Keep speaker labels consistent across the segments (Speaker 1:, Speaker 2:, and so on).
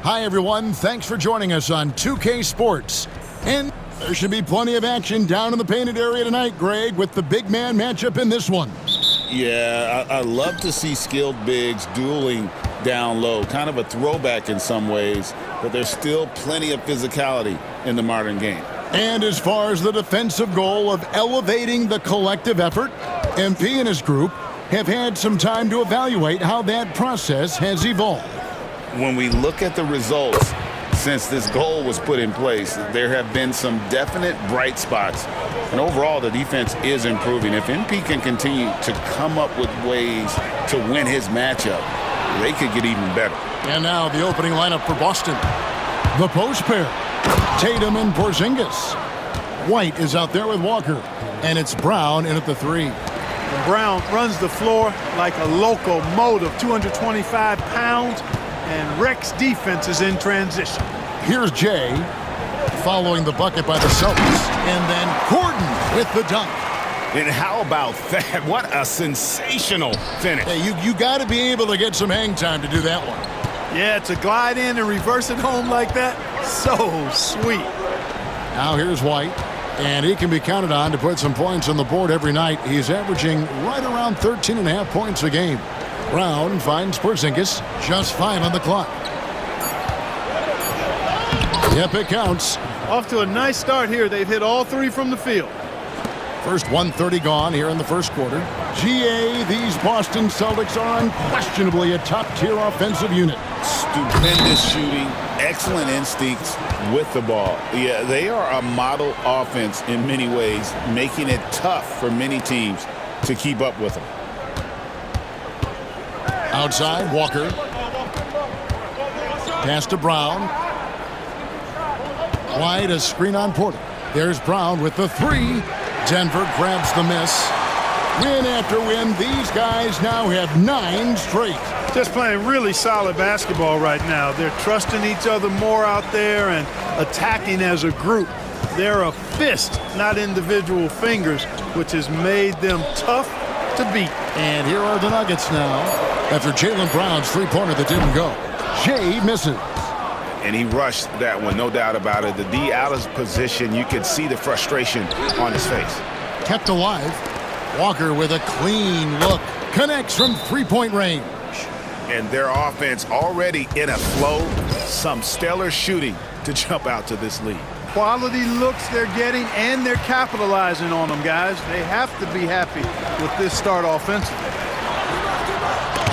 Speaker 1: Hi, everyone. Thanks for joining us on 2K Sports. And there should be plenty of action down in the painted area tonight, Greg, with the big man matchup in this one.
Speaker 2: Yeah, I love to see skilled bigs dueling down low. Kind of a throwback in some ways, but there's still plenty of physicality in the modern game.
Speaker 1: And as far as the defensive goal of elevating the collective effort, MP and his group have had some time to evaluate how that process has evolved.
Speaker 2: When we look at the results since this goal was put in place, there have been some definite bright spots. And overall, the defense is improving. If MP can continue to come up with ways to win his matchup, they could get even better.
Speaker 1: And now the opening lineup for Boston. The post pair, Tatum and Porzingis. White is out there with Walker, and it's Brown in at the 3.
Speaker 3: Brown runs the floor like a locomotive, 225 pounds, and wrecks defenses in transition.
Speaker 1: Here's Jay, following the bucket by the Celtics, and then Gordon with the dunk.
Speaker 2: And how about that? What a sensational finish.
Speaker 1: Hey, you got to be able to get some hang time to do that one.
Speaker 3: Yeah, to glide in and reverse it home like that, so sweet.
Speaker 1: Now here's White, and he can be counted on to put some points on the board every night. He's averaging right around 13.5 points a game. Brown finds Porzingis, just 5 on the clock. Yep, it counts.
Speaker 3: Off to a nice start here. They've hit all 3 from the field.
Speaker 1: First 1:30 gone here in the first quarter. GA, these Boston Celtics are unquestionably a top-tier offensive unit.
Speaker 2: Stupendous shooting, excellent instincts with the ball. Yeah, they are a model offense in many ways, making it tough for many teams to keep up with them.
Speaker 1: Outside, Walker. Pass to Brown. White, a screen on Porter. There's Brown with the 3. Denver grabs the miss. Win after win, these guys now have 9 straight.
Speaker 3: Just playing really solid basketball right now. They're trusting each other more out there and attacking as a group. They're a fist, not individual fingers, which has made them tough to beat.
Speaker 1: And here are the Nuggets now after Jaylen Brown's three-pointer that didn't go. Jay misses.
Speaker 2: And he rushed that one, no doubt about it. The D out of position, you could see the frustration on his face.
Speaker 1: Kept alive. Walker with a clean look. Connects from three-point range.
Speaker 2: And their offense already in a flow. Some stellar shooting to jump out to this lead.
Speaker 3: Quality looks they're getting, and they're capitalizing on them, guys. They have to be happy with this start offensively.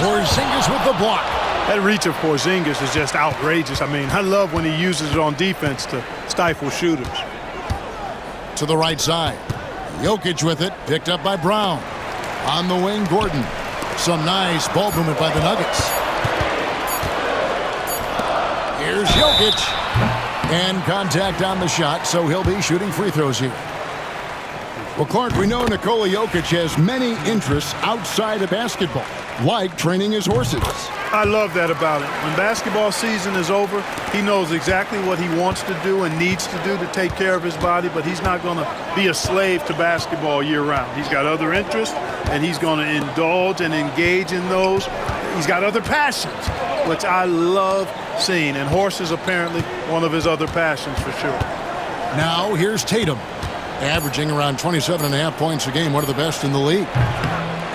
Speaker 1: Porzingis with the block.
Speaker 3: That reach of Porzingis is just outrageous. I mean, I love when he uses it on defense to stifle shooters.
Speaker 1: To the right side. Jokic with it, picked up by Brown. On the wing, Gordon. Some nice ball movement by the Nuggets. Here's Jokic. And contact on the shot, so he'll be shooting free throws here. Well, Clark, we know Nikola Jokic has many interests outside of basketball, like training his horses.
Speaker 3: I love that about him. When basketball season is over, he knows exactly what he wants to do and needs to do to take care of his body, but he's not going to be a slave to basketball year-round. He's got other interests, and he's going to indulge and engage in those. He's got other passions, which I love seeing, and horses apparently one of his other passions for sure.
Speaker 1: Now here's Tatum, averaging around 27.5 points a game, one of the best in the league.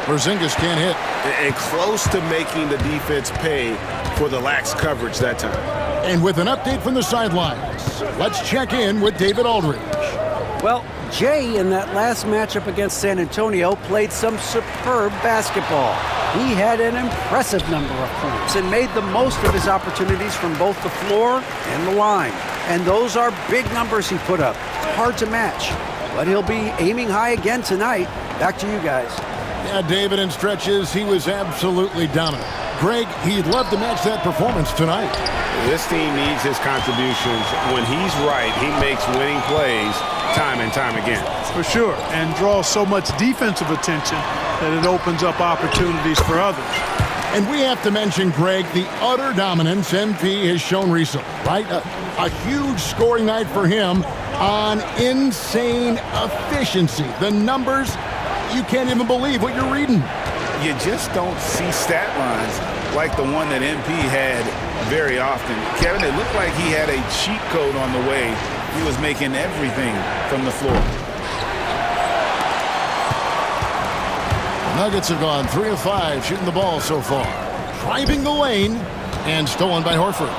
Speaker 1: Porzingis can't hit.
Speaker 2: And close to making the defense pay for the lax coverage that time.
Speaker 1: And with an update from the sidelines, let's check in with David Aldridge.
Speaker 4: Well, Jay in that last matchup against San Antonio played some superb basketball. He had an impressive number of points and made the most of his opportunities from both the floor and the line. And those are big numbers he put up. Hard to match. But he'll be aiming high again tonight. Back to you guys.
Speaker 1: Yeah, David, in stretches, he was absolutely dominant. Greg, he'd love to match that performance tonight.
Speaker 5: This team needs his contributions. When he's right, he makes winning plays time and time again.
Speaker 3: For sure, and draws so much defensive attention that it opens up opportunities for others.
Speaker 1: And we have to mention, Greg, the utter dominance MP has shown recently, right? A huge scoring night for him on insane efficiency. The numbers, you can't even believe what you're reading.
Speaker 2: you just don't see stat lines like the one that MP had very often. Kevin, it looked like he had a cheat code on the way. He was making everything from the floor.
Speaker 1: Nuggets have gone 3 of 5 shooting the ball so far. Driving the lane and stolen by Horford.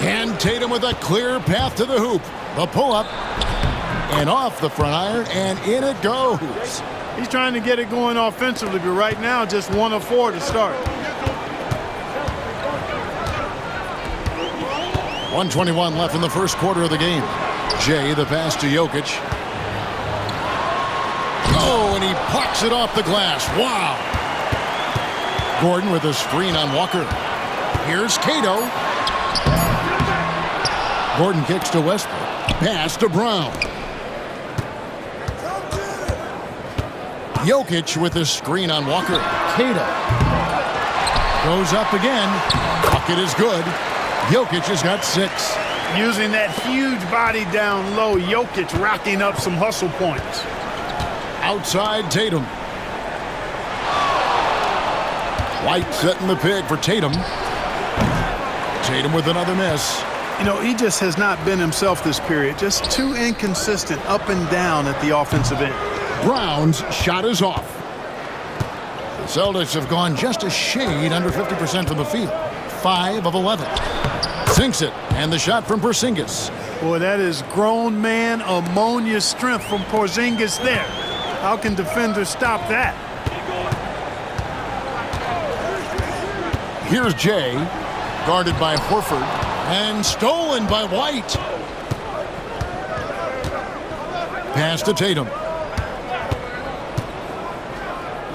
Speaker 1: And Tatum with a clear path to the hoop. The pull-up and off the front iron, and in it goes.
Speaker 3: He's trying to get it going offensively, but right now just 1 of 4 to start.
Speaker 1: 1:21 left in the first quarter of the game. Jay, the pass to Jokic. Oh, and he plucks it off the glass. Wow. Gordon with a screen on Walker. Here's Cato. Gordon kicks to Westbrook. Pass to Brown. Jokic with a screen on Walker. Cato goes up again. Bucket is good. Jokic has got 6.
Speaker 3: Using that huge body down low, Jokic racking up some hustle points.
Speaker 1: Outside Tatum. White setting the pick for Tatum. Tatum with another miss.
Speaker 3: You know, he just has not been himself this period. Just too inconsistent up and down at the offensive end.
Speaker 1: Brown's shot is off. The Celtics have gone just a shade under 50% from the field. 5 of 11. Sinks it, and the shot from Porzingis.
Speaker 3: Boy, that is grown man ammonia strength from Porzingis there. How can defenders stop that?
Speaker 1: Here's Jay, guarded by Horford, and stolen by White. Pass to Tatum.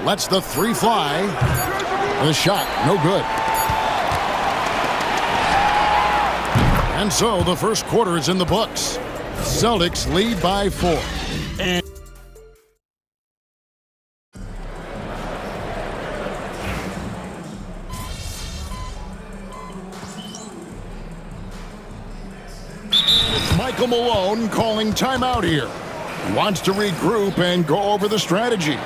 Speaker 1: Lets the 3 fly. The shot, no good. And so the first quarter is in the books. Celtics lead by 4. And Michael Malone calling timeout here. He wants to regroup and go over the strategy.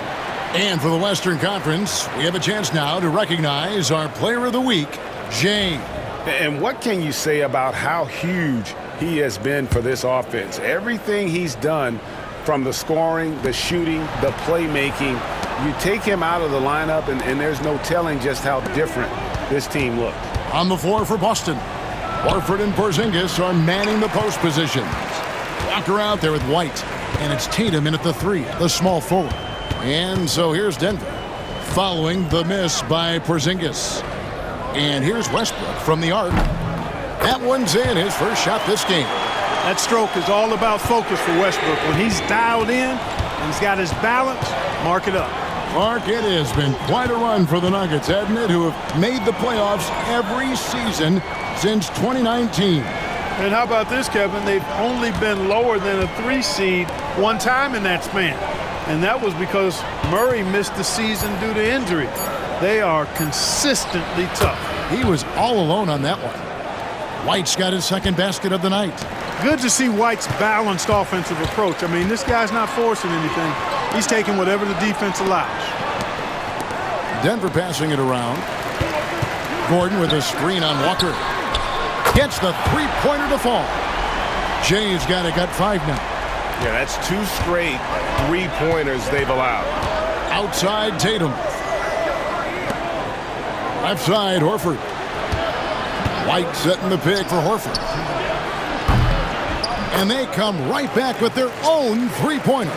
Speaker 1: And for the Western Conference, we have a chance now to recognize our Player of the Week, Jay.
Speaker 5: And what can you say about how huge he has been for this offense? Everything he's done, from the scoring, the shooting, the playmaking, you take him out of the lineup, and there's no telling just how different this team looks.
Speaker 1: On the floor for Boston, Horford and Porzingis are manning the post positions. Walker out there with White, and it's Tatum in at the 3, the small forward. And so here's Denver, following the miss by Porzingis. And here's Westbrook from the arc. That one's in, his first shot this game.
Speaker 3: That stroke is all about focus for Westbrook. When he's dialed in and he's got his balance, mark it up.
Speaker 1: Mark, it has been quite a run for the Nuggets, hasn't it, who have made the playoffs every season since 2019.
Speaker 3: And how about this, Kevin? They've only been lower than a 3 seed one time in that span. And that was because Murray missed the season due to injury. They are consistently tough.
Speaker 1: He was all alone on that one. White's got his second basket of the night.
Speaker 3: Good to see White's balanced offensive approach. I mean, this guy's not forcing anything. He's taking whatever the defense allows.
Speaker 1: Denver passing it around. Gordon with a screen on Walker. Gets the 3-pointer to fall. Jay's got it, got 5 now.
Speaker 5: Yeah, that's 2 straight 3-pointers they've allowed.
Speaker 1: Outside Tatum. Left side, Horford. White setting the pick for Horford. And they come right back with their own 3-pointer.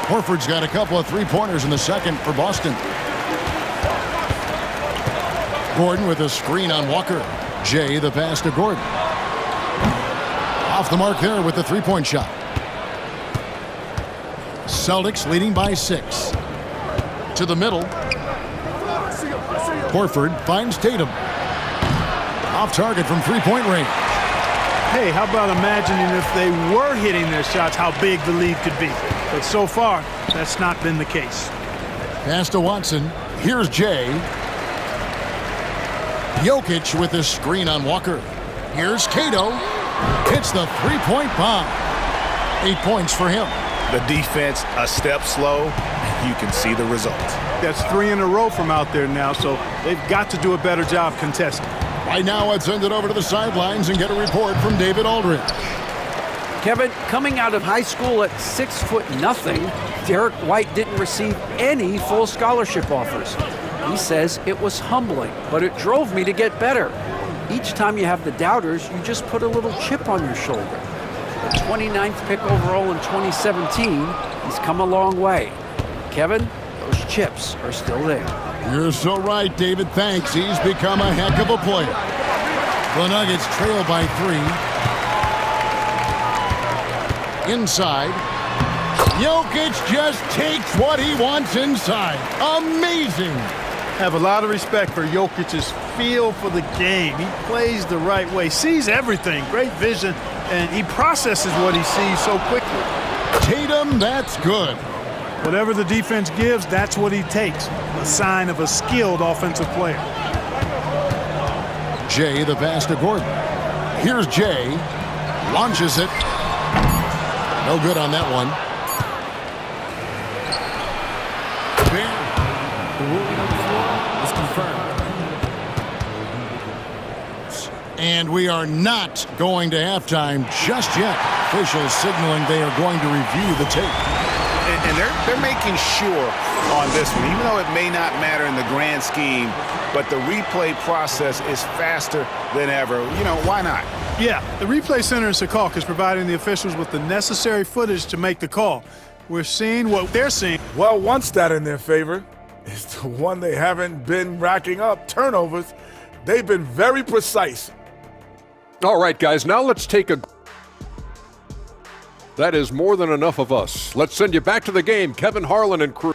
Speaker 1: Horford's got a couple of 3-pointers in the second for Boston. Gordon with a screen on Walker. Jay, the pass to Gordon. Off the mark there with the 3-point shot. Celtics leading by 6. To the middle. Horford finds Tatum. Off target from 3-point range.
Speaker 3: Hey, how about imagining if they were hitting their shots, how big the lead could be. But so far, that's not been the case.
Speaker 1: Pass to Watson. Here's Jay. Jokic with a screen on Walker. Here's Cato. Hits the 3-point bomb. 8 points for him.
Speaker 5: The defense a step slow,
Speaker 6: you can see the results.
Speaker 3: That's 3 in a row from out there now, so they've got to do a better job contesting.
Speaker 1: Right now, let's send it over to the sidelines and get a report from David Aldridge.
Speaker 4: Kevin, coming out of high school at 6'0", Derek White didn't receive any full scholarship offers. He says it was humbling, but it drove me to get better. Each time you have the doubters, you just put a little chip on your shoulder. The 29th pick overall in 2017, he's come a long way. Kevin, those chips are still there.
Speaker 1: You're so right, David. Thanks. He's become a heck of a player. The Nuggets trail by 3. Inside. Jokic just takes what he wants inside. Amazing.
Speaker 3: Have a lot of respect for Jokic's feel for the game. He plays the right way, sees everything, great vision, and he processes what he sees so quickly.
Speaker 1: Tatum, that's good.
Speaker 3: Whatever the defense gives, that's what he takes. A sign of a skilled offensive player.
Speaker 1: Jay, the pass to Gordon. Here's Jay. Launches it. No good on that one.
Speaker 7: The ruling on the floor is confirmed.
Speaker 1: And we are not going to halftime just yet. Officials signaling they are going to review the tape.
Speaker 5: And they're making sure on this one, even though it may not matter in the grand scheme, but the replay process is faster than ever. You know, why not?
Speaker 3: Yeah, the replay center in Secaucus is providing the officials with the necessary footage to make the call. We're seeing what they're seeing.
Speaker 8: Well, one stat in their favor is the one they haven't been racking up, turnovers. They've been very precise.
Speaker 9: All right, guys, now let's take a... That is more than enough of us. Let's send you back to the game, Kevin Harlan and crew.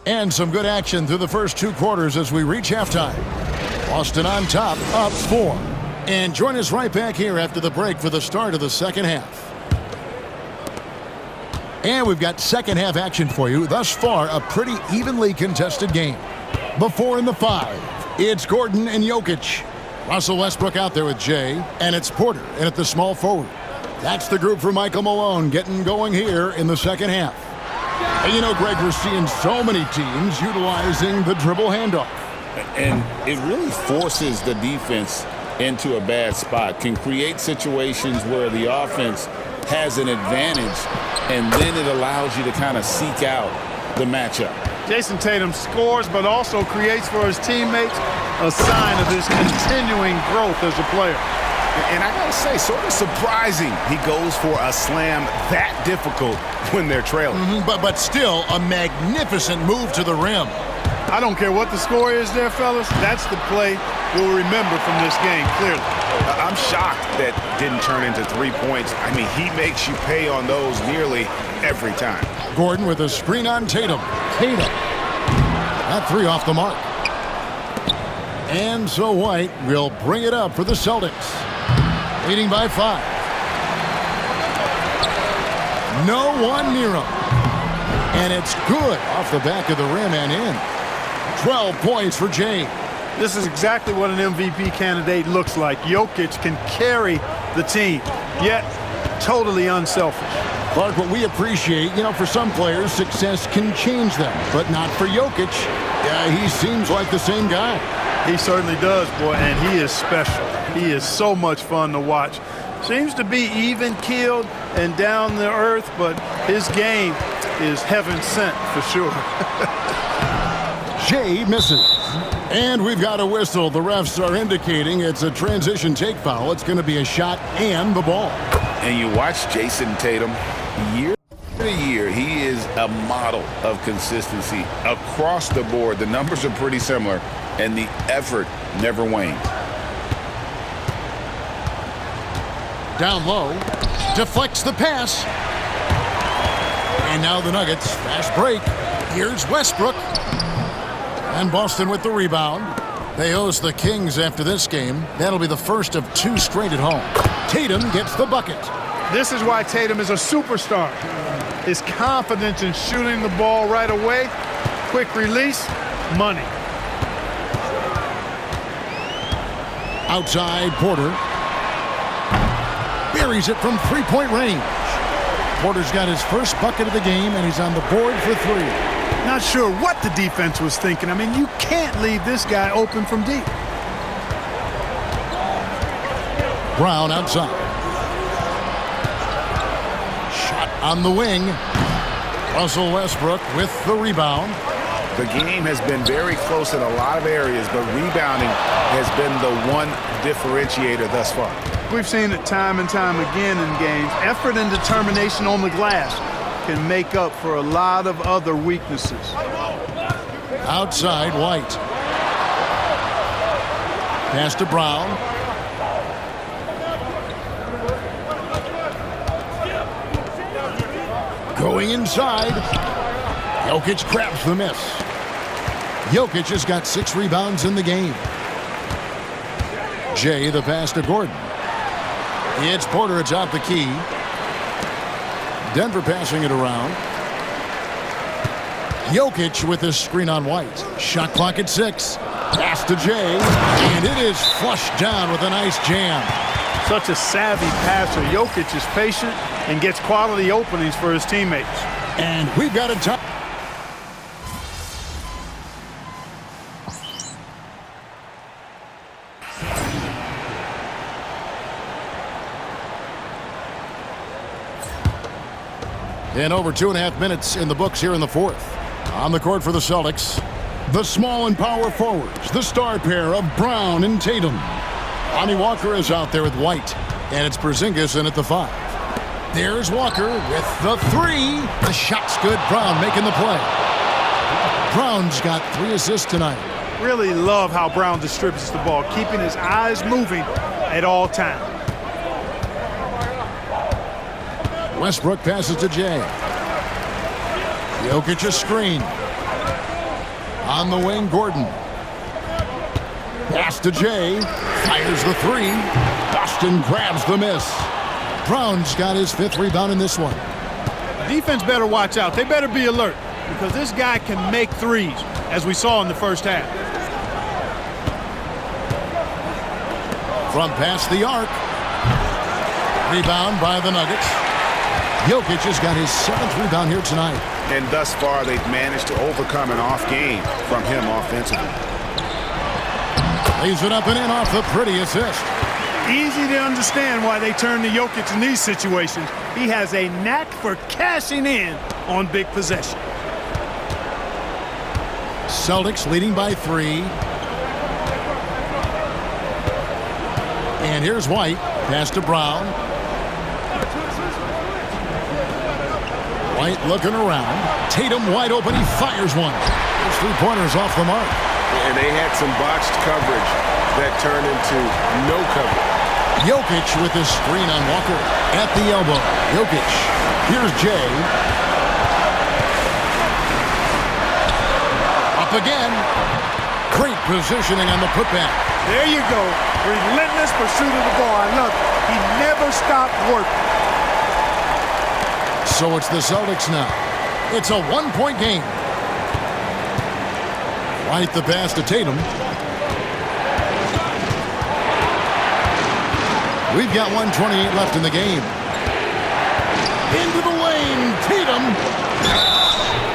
Speaker 1: And some good action through the first 2 quarters as we reach halftime. Boston on top, up 4. And join us right back here after the break for the start of the second half. And we've got second half action for you. Thus far, a pretty evenly contested game. Before in the 5, it's Gordon and Jokic. Russell Westbrook out there with Jay, and it's Porter in at the small forward. That's the group for Michael Malone getting going here in the second half. And you know, Greg, we're seeing so many teams utilizing the dribble handoff.
Speaker 2: And it really forces the defense into a bad spot, can create situations where the offense has an advantage, and then it allows you to kind of seek out the matchup.
Speaker 3: Jason Tatum scores, but also creates for his teammates, a sign of his continuing growth as a player.
Speaker 5: And I gotta say, sort of surprising he goes for a slam that difficult when they're trailing.
Speaker 1: But still, a magnificent move to the rim.
Speaker 3: I don't care what the score is there, fellas. That's the play we'll remember from this game, clearly.
Speaker 5: I'm shocked that didn't turn into 3 points. I mean, he makes you pay on those nearly every time.
Speaker 1: Gordon with a screen on Tatum. That 3 off the mark. And so White will bring it up for the Celtics. Leading by 5. No one near him. And it's good off the back of the rim and in. 12 points for Jay.
Speaker 3: This is exactly what an MVP candidate looks like. Jokic can carry the team, yet totally unselfish.
Speaker 1: Clark, what we appreciate, you know, for some players, success can change them, but not for Jokic. He seems like the same guy.
Speaker 3: He certainly does, boy, and he is special. He is so much fun to watch. Seems to be even-keeled and down to earth, but his game is heaven sent for sure.
Speaker 1: Jay misses. And we've got a whistle. The refs are indicating it's a transition take foul. It's going to be a shot and the ball.
Speaker 2: And you watch Jason Tatum year to year. He is a model of consistency across the board. The numbers are pretty similar, and the effort never waned.
Speaker 1: Down low. Deflects the pass. And now the Nuggets. Fast break. Here's Westbrook. And Boston with the rebound. They host the Kings after this game. That'll be the first of 2 straight at home. Tatum gets the bucket.
Speaker 3: This is why Tatum is a superstar. His confidence in shooting the ball right away, quick release, money.
Speaker 1: Outside, Porter. Buries it from 3-point range. Porter's got his first bucket of the game, and he's on the board for 3.
Speaker 3: Not sure what the defense was thinking. I mean, you can't leave this guy open from deep.
Speaker 1: Brown outside. Shot on the wing. Russell Westbrook with the rebound.
Speaker 5: The game has been very close in a lot of areas, but rebounding has been the one differentiator thus far.
Speaker 3: We've seen it time and time again in games. Effort and determination on the glass can make up for a lot of other weaknesses.
Speaker 1: Outside, White. Pass to Brown. Going inside. Jokic grabs the miss. Jokic has got 6 rebounds in the game. Jay, the pass to Gordon. It's Porter atop the key. Denver passing it around. Jokic with his screen on White. Shot clock at 6. Pass to Jay. And it is flushed down with a nice jam.
Speaker 3: Such a savvy passer. Jokic is patient and gets quality openings for his teammates.
Speaker 1: And we've got a time. And over 2.5 minutes in the books here in the fourth. On the court for the Celtics, the small and power forwards, the star pair of Brown and Tatum. Lonnie Walker is out there with White, and it's Porzingis in at the 5. There's Walker with the 3. The shot's good. Brown making the play. Brown's got 3 assists tonight.
Speaker 3: Really love how Brown distributes the ball, keeping his eyes moving at all times.
Speaker 1: Westbrook passes to Jay. Jokic a screen. On the wing, Gordon. Pass to Jay. Fires the 3. Boston grabs the miss. Brown's got his 5th rebound in this one.
Speaker 3: Defense better watch out. They better be alert because this guy can make threes, as we saw in the first half.
Speaker 1: From past the arc. Rebound by the Nuggets. Jokic has got his 7th rebound here tonight.
Speaker 5: And thus far, they've managed to overcome an off game from him offensively.
Speaker 1: Lays it up and in off the pretty assist.
Speaker 3: Easy to understand why they turn to Jokic in these situations. He has a knack for cashing in on big possession.
Speaker 1: Celtics leading by 3. And here's White. Pass to Brown. White looking around. Tatum wide open. He fires one. Those 3-pointers off the mark.
Speaker 5: And they had some botched coverage that turned into no coverage.
Speaker 1: Jokic with his screen on Walker. At the elbow. Jokic. Here's Jay. Up again. Great positioning on the putback.
Speaker 3: There you go. Relentless pursuit of the ball. I love it. He never stopped working.
Speaker 1: So it's the Celtics now. It's a 1-point game. White the pass to Tatum. We've got 1:28 left in the game. Into the lane, Tatum.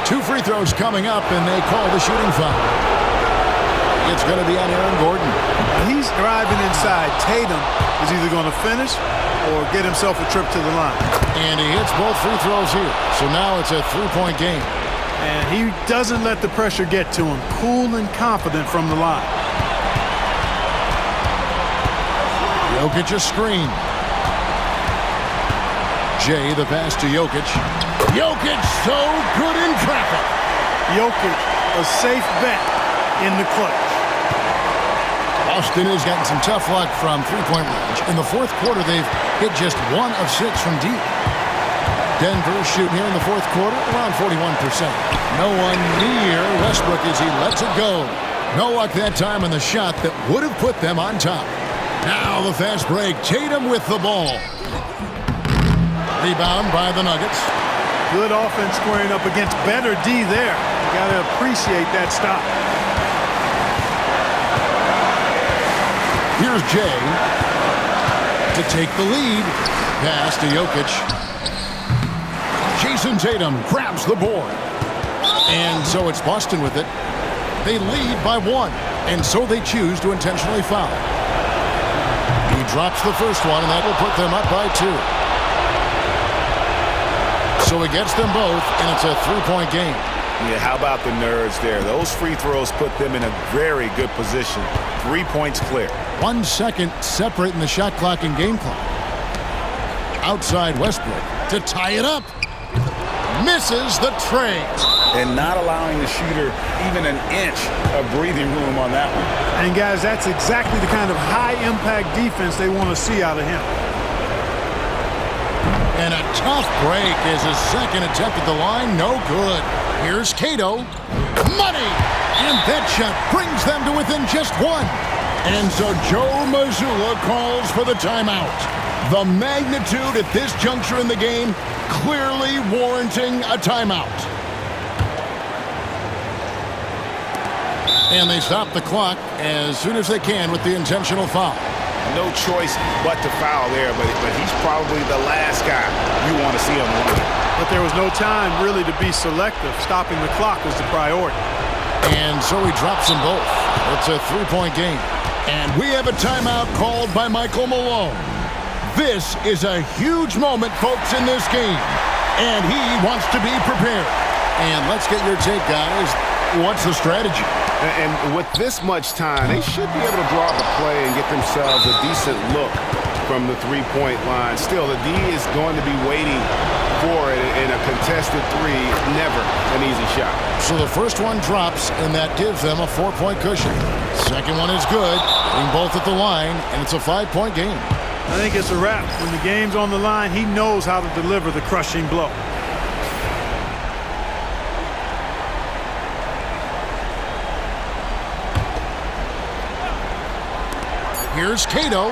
Speaker 1: 2 free throws coming up, and they call the shooting foul. It's going to be on Aaron Gordon.
Speaker 3: He's driving inside. Tatum is either going to finish or get himself a trip to the line.
Speaker 1: And he hits both free throws here. So now it's a 3-point game.
Speaker 3: And he doesn't let the pressure get to him. Cool and confident from the line.
Speaker 1: Jokic a screen. Jay the pass to Jokic. Jokic so good in traffic.
Speaker 3: Jokic, a safe bet in the clutch.
Speaker 1: Boston has gotten some tough luck from 3-point range. In the fourth quarter, they've hit just 1 of 6 from deep. Denver shooting here in the fourth quarter around 41%. No one near Westbrook as he lets it go. No luck that time on the shot that would have put them on top. Now the fast break. Tatum with the ball. Rebound by the Nuggets.
Speaker 3: Good offense squaring up against better D there. You got to appreciate that stop.
Speaker 1: Here's Jay to take the lead. Pass to Jokic. Tatum grabs the board. And so it's Boston with it. They lead by 1, and so they choose to intentionally foul. He drops the first one, and that will put them up by 2. So he gets them both, and it's a 3-point game.
Speaker 5: Yeah, how about the nerves there? Those free throws put them in a very good position. 3 points clear.
Speaker 1: 1 second separating the shot clock and game clock. Outside Westbrook to tie it up. Misses the tray.
Speaker 5: And not allowing the shooter even an inch of breathing room on that one.
Speaker 3: And guys, that's exactly the kind of high-impact defense they want to see out of him.
Speaker 1: And a tough break is his second attempt at the line. No good. Here's Cato. Money! And that shot brings them to within just 1. And so Joe Mazzulla calls for the timeout. The magnitude at this juncture in the game clearly warranting a timeout. And they stop the clock as soon as they can with the intentional foul.
Speaker 5: No choice but to foul there, but he's probably the last guy you want to see on the line.
Speaker 3: But there was no time really to be selective. Stopping the clock was the priority.
Speaker 1: And so he drops them both. It's a 3-point game. And we have a timeout called by Michael Malone. This is a huge moment, folks, in this game. And he wants to be prepared. And let's get your take, guys. What's the strategy?
Speaker 5: And with this much time, they should be able to draw the play and get themselves a decent look from the three-point line. Still, the D is going to be waiting for it in a contested 3. Never an easy shot.
Speaker 1: So the first one drops, and that gives them a 4-point cushion. Second one is good, being both at the line, and it's a 5-point game.
Speaker 3: I think it's a wrap. When the game's on the line, he knows how to deliver the crushing blow.
Speaker 1: Here's Cato.